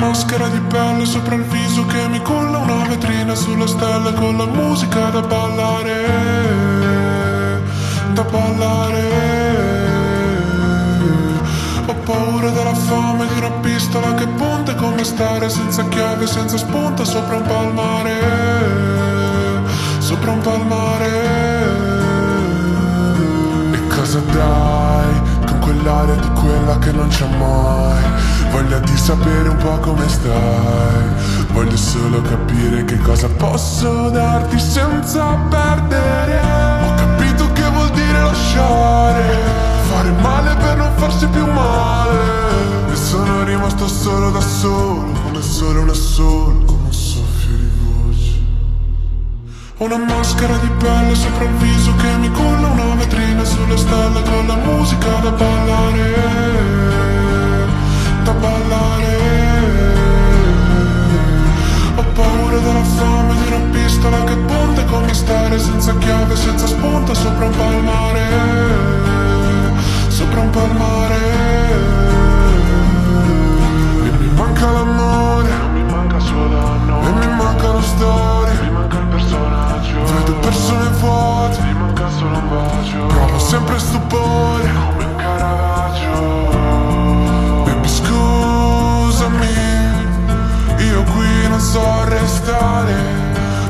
maschera di pelle sopra il viso che mi culla, una vetrina sulle stelle con la musica da ballare, da ballare. Ho paura della fame, di una pistola che punta, come stare senza chiave, senza spunta sopra un palmare, sopra un palmare. E cosa dai con quell'aria di quella che non c'è mai? Voglia di sapere un po' come stai, voglio solo capire che cosa posso darti senza perdere. Ho capito che vuol dire lasciare, fare male per non farsi più male, e sono rimasto solo da solo, come solo una sola, come un soffio di voce. Ho una maschera di pelle sopra il viso che mi culla, una vetrina sulle stelle con la musica da ballare, da ballare. Ho paura della fame, di una pistola che punta, come stare senza chiave, senza spunta sopra un palmare, sopra un palmare. E mi manca l'amore, non mi manca solo danno, e mi mancano storie, mi manca il personaggio. Vedo persone vuote, mi manca solo un bacio. Provo sempre stupore, come un Caravaggio. Baby scusami, io qui non so restare,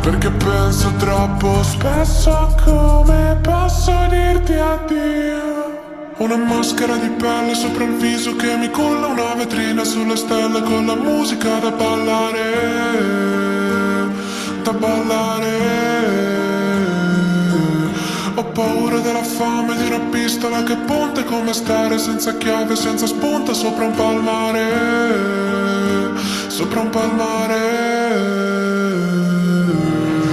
perché penso troppo spesso a come posso dirti addio. Una maschera di pelle sopra il viso che mi culla, una vetrina sulle stelle con la musica da ballare, da ballare. Ho paura della fame, di una pistola che punta, come stare senza chiave, senza spunta sopra un palmare, sopra un palmare.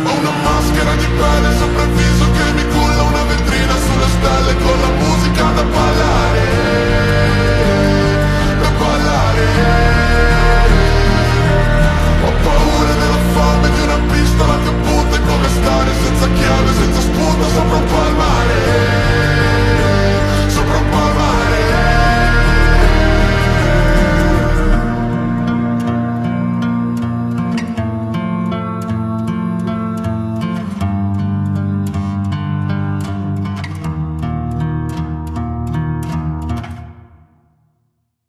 Ho una maschera di pelle sopra il viso che mi culla, una vetrina sulle stelle con la musica da ballare.